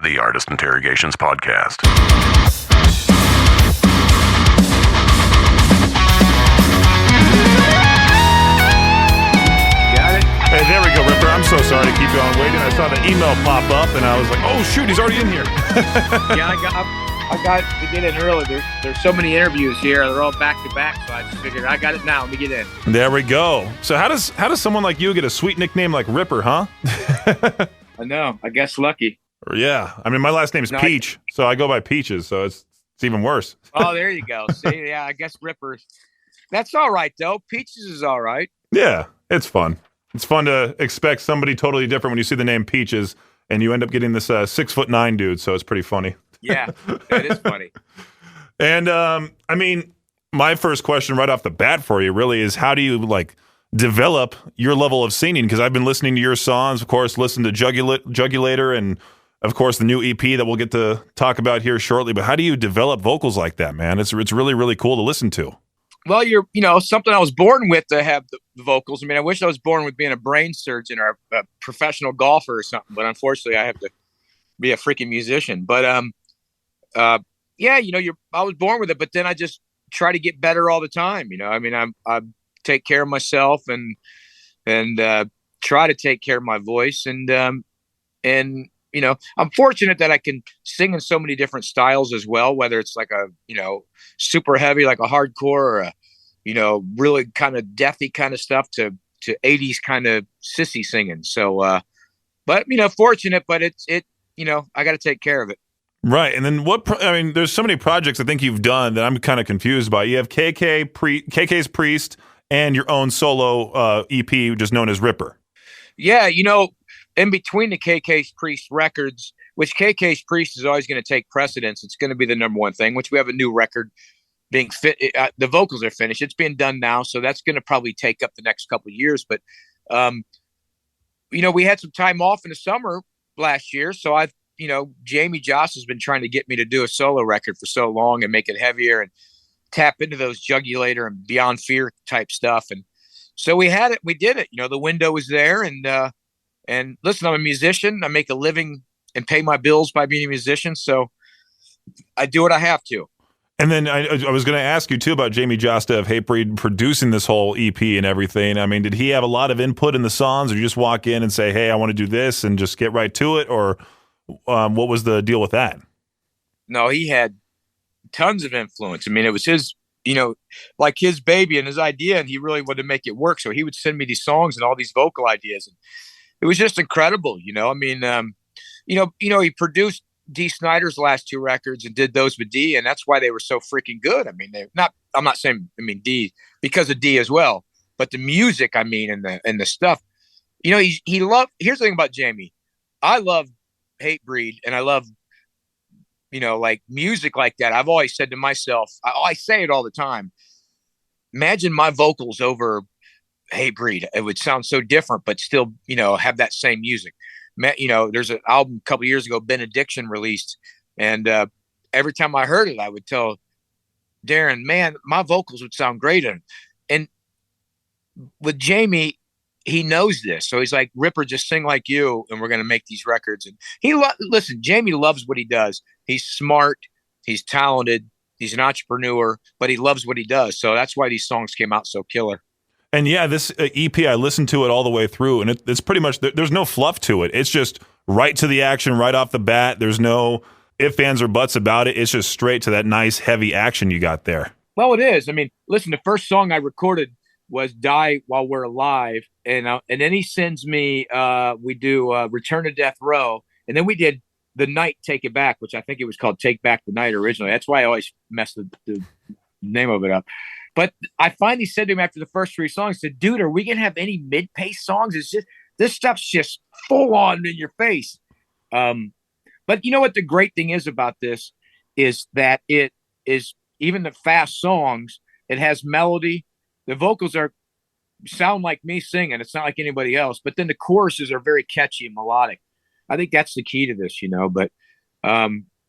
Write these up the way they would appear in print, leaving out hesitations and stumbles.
the Artist Interrogations Podcast. Got it? Hey, there we go, Ripper. I'm so sorry to keep you on waiting. I saw the email pop up, and I was like, oh, shoot, he's already in here. Yeah, I got to get in early. There's so many interviews here. They're all back to back, so I just figured I got it now. Let me get in. There we go. So how does someone like you get a sweet nickname like Ripper, huh? I know. I guess lucky. Yeah. I mean, my last name's Peach, so I go by Peaches, so it's even worse. Oh, there you go. See, yeah, I guess Ripper. That's all right, though. Peaches is all right. Yeah, it's fun. It's fun to expect somebody totally different when you see the name Peaches, and you end up getting this 6'9" dude, so it's pretty funny. Yeah, that is funny. And, I mean, my first question right off the bat for you really is how do you, develop your level of singing? Because I've been listening to your songs, of course, listen to Jugulator and, of course, the new EP that we'll get to talk about here shortly. But how do you develop vocals like that, man? It's really, really cool to listen to. Well, something I was born with to have the vocals. I mean, I wish I was born with being a brain surgeon or a professional golfer or something, but unfortunately I have to be a freaking musician. But, yeah, I was born with it, but then I just try to get better all the time. I mean, I take care of myself and try to take care of my voice. And I'm fortunate that I can sing in so many different styles as well, whether it's like a, super heavy, like a hardcore or a, really kind of deathy kind of stuff to 80s kind of sissy singing. So, but, fortunate, but I got to take care of it. Right. And then there's so many projects I think you've done that I'm kind of confused by. You have KK's Priest and your own solo EP, just known as Ripper. Yeah. In between the KK's Priest records, which KK's Priest is always going to take precedence. It's going to be the number one thing, which we have a new record being fit. The vocals are finished. It's being done now. So that's going to probably take up the next couple of years. But, we had some time off in the summer last year. So Jamie Joss has been trying to get me to do a solo record for so long and make it heavier and tap into those Jugulator and Beyond Fear type stuff. And so we did it. The window was there. And listen, I'm a musician. I make a living and pay my bills by being a musician. So I do what I have to. And then I was going to ask you, too, about Jamie Josta of Hatebreed producing this whole EP and everything. I mean, did he have a lot of input in the songs, or you just walk in and say, hey, I want to do this and just get right to it? Or what was the deal with that? No, he had tons of influence. I mean, it was his, like his baby and his idea, and he really wanted to make it work. So he would send me these songs and all these vocal ideas. And it was just incredible, I mean, he produced Dee Snider's last two records and did those with Dee, and that's why they were so freaking good. I mean, I'm not saying, Dee because of Dee as well, but the music, and the stuff, he loved. Here's the thing about Jamie. I love Hatebreed, and I love, like music like that. I've always said to myself, I say it all the time. Imagine my vocals over Hatebreed. It would sound so different, but still, have that same music. There's an album a couple years ago, Benediction, released, and every time I heard it, I would tell Darren, man, my vocals would sound great. And with Jamie, he knows this. So he's like, Ripper, just sing like you, and we're going to make these records. And listen, Jamie loves what he does. He's smart. He's talented. He's an entrepreneur, but he loves what he does. So that's why these songs came out so killer. And yeah, this EP, I listened to it all the way through, and it's pretty much, there's no fluff to it. It's just right to the action, right off the bat. There's no ifs, ands, or buts about it. It's just straight to that nice, heavy action you got there. Well, it is. I mean, listen, the first song I recorded was Die While We're Alive, and then he sends me, we do Return to Death Row, and then we did The Night, Take It Back, which I think it was called Take Back the Night originally. That's why I always mess the name of it up. But I finally said to him after the first three songs, I said, dude, are we going to have any mid-pace songs? It's just, this stuff's just full on in your face. But you know what the great thing is about this is that it is, even the fast songs, it has melody. The vocals sound like me singing. It's not like anybody else. But then the choruses are very catchy and melodic. I think that's the key to this, But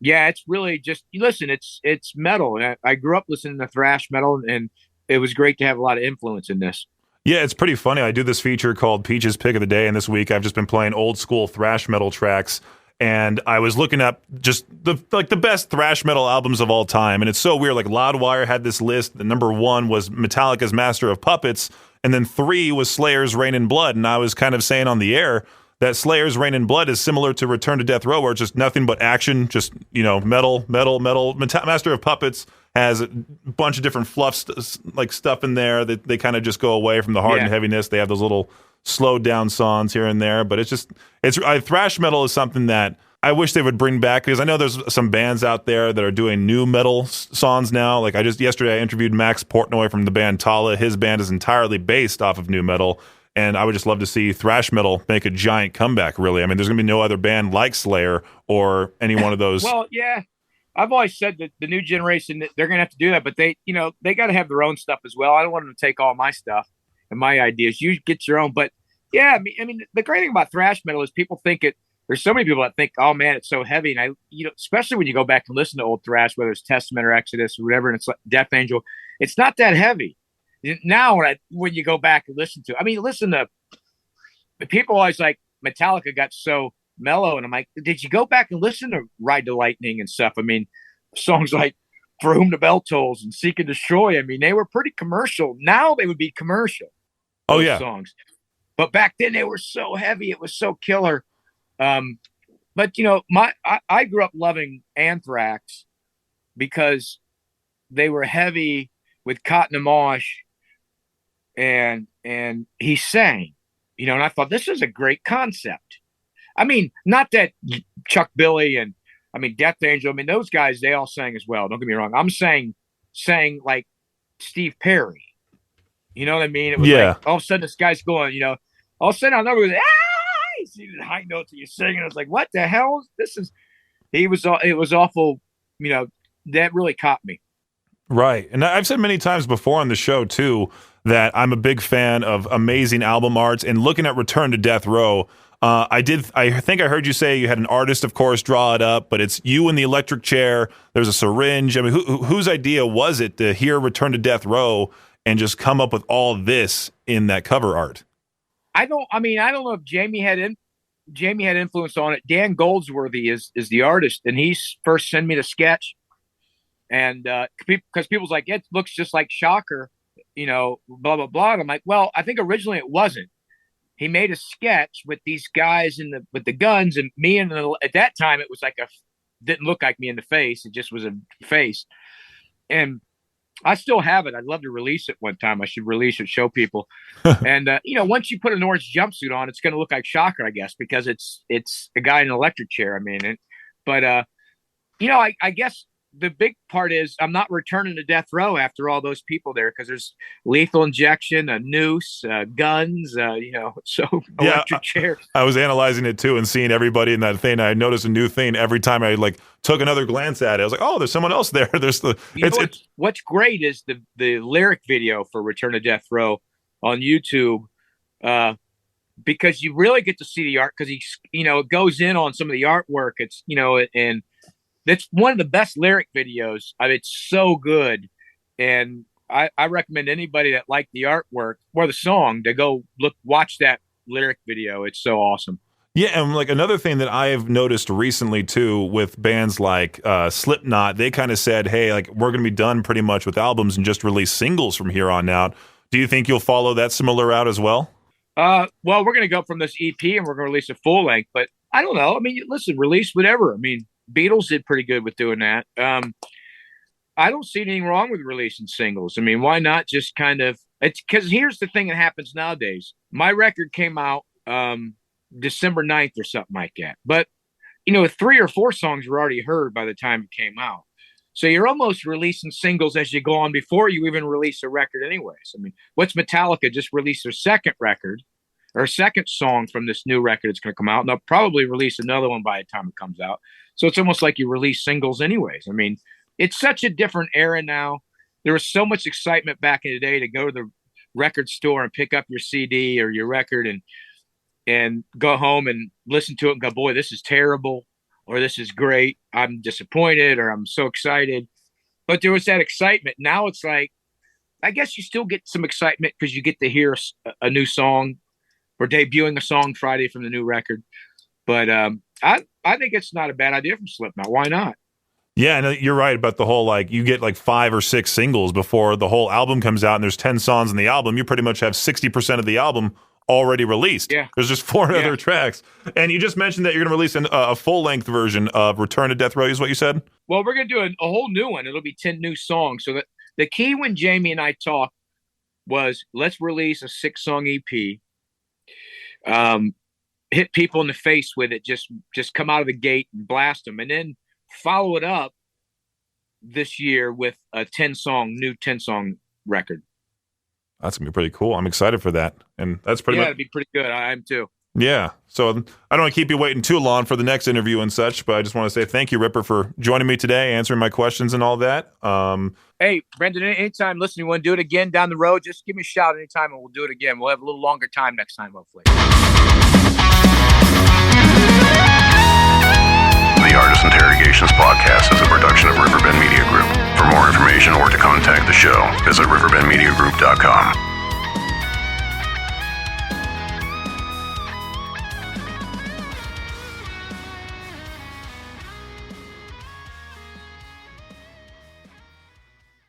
yeah, it's really just, listen, it's metal. And I grew up listening to thrash metal, and it was great to have a lot of influence in this. Yeah, it's pretty funny. I do this feature called Peach's Pick of the Day, and this week I've just been playing old school thrash metal tracks. and I was looking up just the best thrash metal albums of all time, and it's so weird. Like Loudwire had this list. The number 1 was Metallica's Master of Puppets, and then 3 was Slayer's Reign in Blood. And I was kind of saying on the air that Slayer's Reign in Blood is similar to Return to Death Row, where it's just nothing but action, just metal. Master of Puppets has a bunch of different stuff in there that they kind of just go away from the hard and heaviness. They have those little slowed down songs here and there, but thrash metal is something that I wish they would bring back, because I know there's some bands out there that are doing new metal songs now. Like yesterday I interviewed Max Portnoy from the band Tala. His band is entirely based off of new metal, and I would just love to see thrash metal make a giant comeback, really. I mean, there's going to be no other band like Slayer or any one of those. Well, yeah. I've always said that the new generation, they're going to have to do that, but they got to have their own stuff as well. I don't want them to take all my stuff and my ideas. You get your own. But yeah, I mean, the great thing about thrash metal is people think there's so many people that think, oh man, it's so heavy. And especially when you go back and listen to old thrash, whether it's Testament or Exodus or whatever, and it's like Death Angel, it's not that heavy. Now, when you go back and listen to people always like Metallica got so mellow, and I'm like, did you go back and listen to Ride the Lightning and stuff? I mean, songs like For Whom the Bell Tolls and Seek and Destroy, I mean, they were pretty commercial. Now they would be commercial. Oh yeah, songs. But back then they were so heavy, it was so killer. But I grew up loving Anthrax because they were heavy with Cotton Amash, and he sang, and I thought this is a great concept. I mean, not that Chuck Billy and Death Angel, those guys, they all sang as well. Don't get me wrong. I'm saying like Steve Perry. You know what I mean? It was like all of a sudden this guy's going, all of a sudden I know it was you see the high notes that you're singing. I was like, what the hell? It was awful. That really caught me. Right. And I've said many times before on the show too that I'm a big fan of amazing album arts, and looking at Return to Death Row. I think I heard you say you had an artist, of course, draw it up, but it's you in the electric chair. There's a syringe. I mean, whose idea was it to hear Return to Death Row and just come up with all this in that cover art? I don't know if Jamie had influence on it. Dan Goldsworthy is the artist, and he first sent me the sketch, and because people's like, it looks just like Shocker, blah blah blah. And I'm like, well, I think originally it wasn't. He made a sketch with these guys with the guns, and me, and at that time it was like didn't look like me in the face. It just was a face. And I still have it. I'd love to release it one time. I should release it, show people. And once you put an orange jumpsuit on, it's going to look like Shocker, I guess, because it's a guy in an electric chair. I guess the big part is I'm not returning to Death Row after all those people there, because there's lethal injection, a noose, guns, so electric chair. I was analyzing it too and seeing everybody in that thing. I noticed a new thing every time I took another glance at it. I was like, oh, there's someone else there. What's great is the lyric video for Return to Death Row on YouTube, because you really get to see the art, because it goes in on some of the artwork. It's and it's one of the best lyric videos. It's so good. And I recommend anybody that liked the artwork or the song to go watch that lyric video. It's so awesome. Yeah, and another thing that I've noticed recently too with bands like Slipknot, they kind of said, hey, we're going to be done pretty much with albums and just release singles from here on out. Do you think you'll follow that similar route as well? Well, we're going to go from this EP and we're going to release a full length, but I don't know. Listen, release whatever. Beatles did pretty good with doing that. I don't see anything wrong with releasing singles. Why not just it's because here's the thing that happens nowadays. My record came out December 9th or something like that. But, 3 or 4 songs were already heard by the time it came out. So you're almost releasing singles as you go on before you even release a record anyways. What's Metallica just released their second record or second song from this new record that's going to come out, and they'll probably release another one by the time it comes out. So it's almost like you release singles anyways. It's such a different era now. There was so much excitement back in the day to go to the record store and pick up your CD or your record and go home and listen to it and go, boy, this is terrible, or this is great. I'm disappointed, or I'm so excited. But there was that excitement. Now it's like, I guess you still get some excitement because you get to hear a new song or debuting a song Friday from the new record. But I think it's not a bad idea from Slipknot. Why not? Yeah, and you're right about the whole, like, you get like 5 or 6 singles before the whole album comes out, and there's 10 songs in the album. You pretty much have 60% of the album already released. Yeah. There's just 4 other tracks. And you just mentioned that you're going to release a full-length version of Return to Death Row, is what you said? Well, we're going to do a whole new one. It'll be 10 new songs. So the key when Jamie and I talked was, let's release a 6-song EP. Hit people in the face with it. Just come out of the gate and blast them. And then follow it up this year with a new 10-song record. That's going to be pretty cool. I'm excited for that. And that's pretty much... it'd be pretty good. I am too. Yeah. So I don't want to keep you waiting too long for the next interview and such, but I just want to say thank you, Ripper, for joining me today, answering my questions and all that. Hey, Brendan, anytime, listen, you want to do it again down the road, just give me a shout anytime and we'll do it again. We'll have a little longer time next time, hopefully. The Artist Interrogations podcast is a production of Riverbend Media Group. For more information or to contact the show, visit riverbendmediagroup.com.